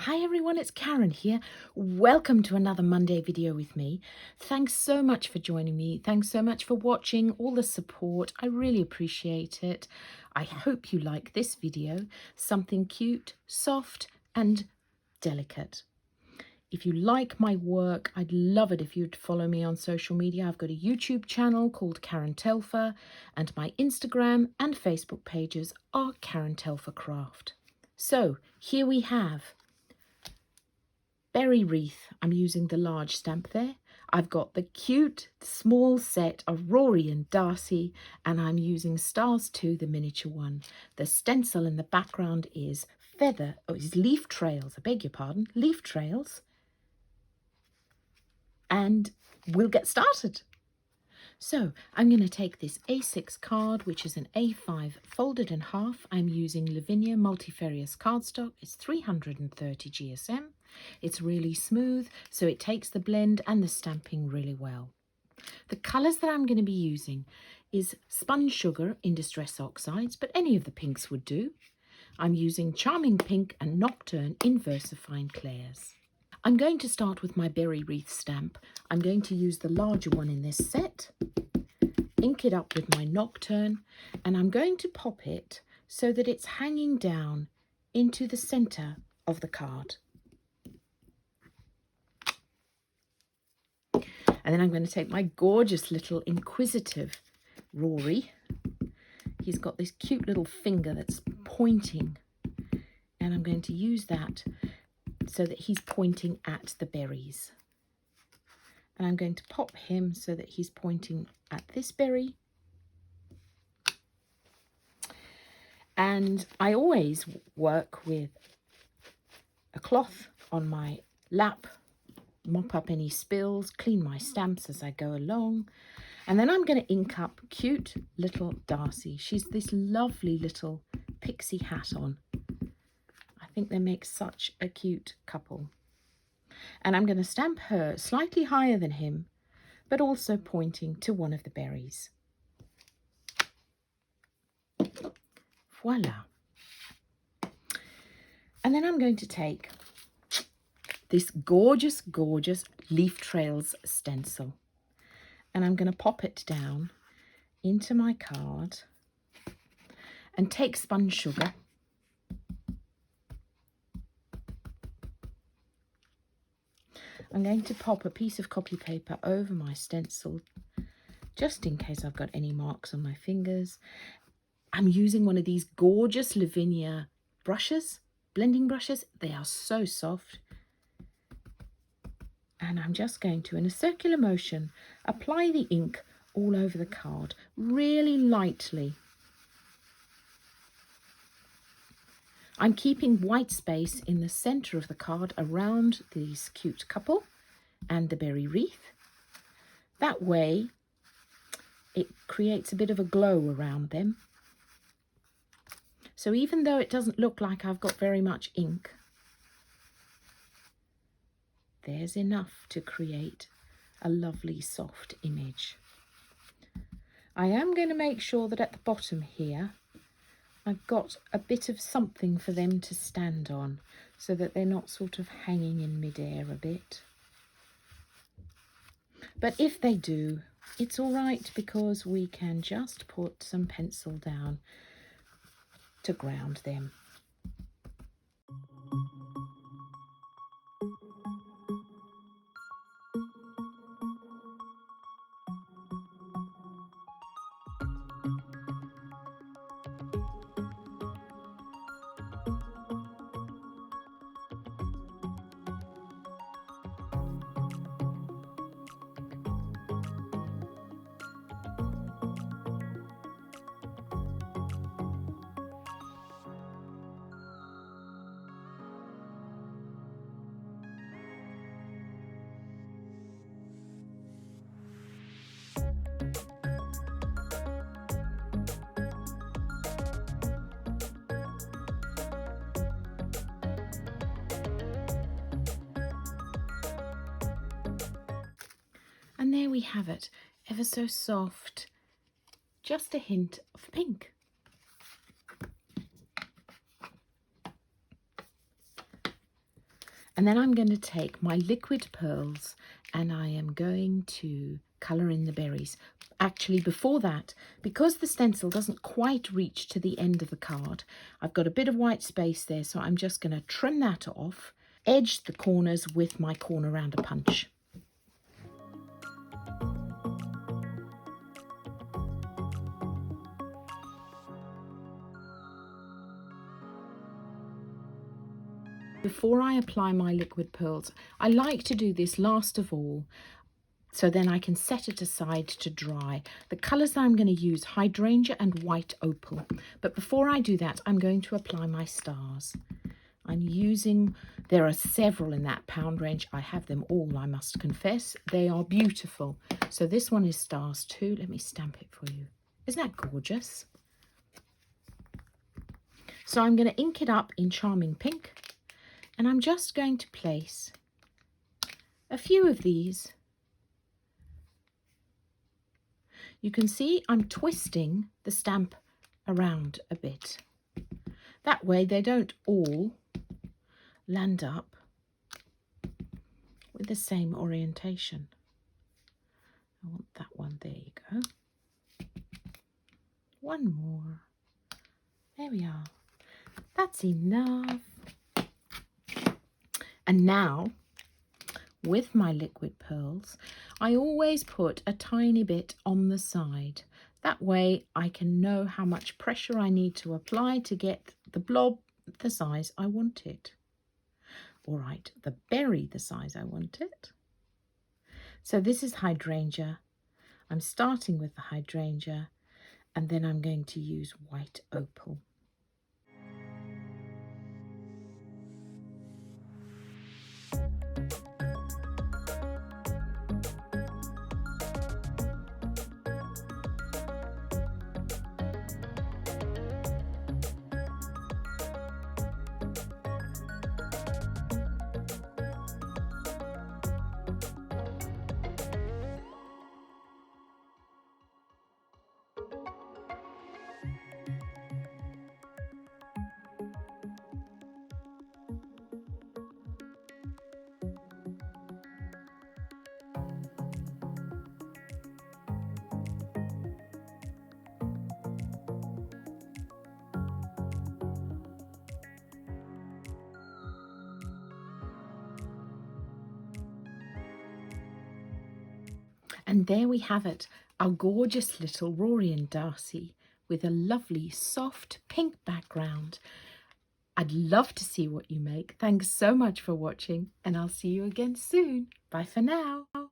Hi everyone, it's Karen here. Welcome to another Monday video with me. Thanks so much for joining me. Thanks so much for watching, all the support. I really appreciate it. I hope you like this video. Something cute, soft and delicate. If you like my work, I'd love it if you'd follow me on social media. I've got a YouTube channel called Karen Telfer and my Instagram and Facebook pages are Karen Telfer Craft. So here we have berry wreath. I'm using the large stamp there. I've got the cute small set of Rory and Darcy, and I'm using Stars 2, the miniature one. The stencil in the background is leaf trails, I beg your pardon, leaf trails. And we'll get started. So I'm going to take this A6 card, which is an A5 folded in half. I'm using Lavinia multifarious cardstock. It's 330 GSM. It's really smooth, so it takes the blend and the stamping really well. The colours that I'm going to be using is Spun Sugar in Distress Oxides, but any of the pinks would do. I'm using Charming Pink and Nocturne in VersaFine Clairs. I'm going to start with my berry wreath stamp. I'm going to use the larger one in this set, ink it up with my Nocturne, and I'm going to pop it so that it's hanging down into the centre of the card. And then I'm going to take my gorgeous little inquisitive Rory. He's got this cute little finger that's pointing, and I'm going to use that so that he's pointing at the berries. And I'm going to pop him so that he's pointing at this berry. And I always work with a cloth on my lap, mop up any spills, clean my stamps as I go along. And then I'm going to ink up cute little Darcy. She's this lovely little pixie hat on. I think they make such a cute couple. And I'm going to stamp her slightly higher than him, but also pointing to one of the berries. Voila. And then I'm going to take this gorgeous, gorgeous Leaf Trails stencil, and I'm going to pop it down into my card and take Spun Sugar. I'm going to pop a piece of copy paper over my stencil, just in case I've got any marks on my fingers. I'm using one of these gorgeous Lavinia brushes, blending brushes. They are so soft. And I'm just going to, in a circular motion, apply the ink all over the card, really lightly. I'm keeping white space in the centre of the card around this cute couple and the berry wreath. That way it creates a bit of a glow around them. So even though it doesn't look like I've got very much ink, there's enough to create a lovely soft image. I am going to make sure that at the bottom here I've got a bit of something for them to stand on so that they're not sort of hanging in midair a bit. But if they do, it's all right, because we can just put some pencil down to ground them. And there we have it, ever so soft, just a hint of pink. And then I'm going to take my liquid pearls and I am going to colour in the berries. Actually, before that, because the stencil doesn't quite reach to the end of the card, I've got a bit of white space there, so I'm just going to trim that off, edge the corners with my corner rounder punch. Before I apply my liquid pearls, I like to do this last of all, so then I can set it aside to dry. The colours that I'm going to use, hydrangea and white opal. But before I do that, I'm going to apply my stars. I'm using, there are several in that pound range. I have them all, I must confess. They are beautiful. So this one is stars too. Let me stamp it for you. Isn't that gorgeous? So I'm going to ink it up in Charming Pink. And I'm just going to place a few of these. You can see I'm twisting the stamp around a bit. That way they don't all land up with the same orientation. I want that one. There you go. One more. There we are. That's enough. And now, with my liquid pearls, I always put a tiny bit on the side. That way I can know how much pressure I need to apply to get the blob the size I want it. All right, the berry the size I want it. So this is hydrangea. I'm starting with the hydrangea, and then I'm going to use white opal. And there we have it, our gorgeous little Rory and Darcy with a lovely soft pink background. I'd love to see what you make. Thanks so much for watching, and I'll see you again soon. Bye for now.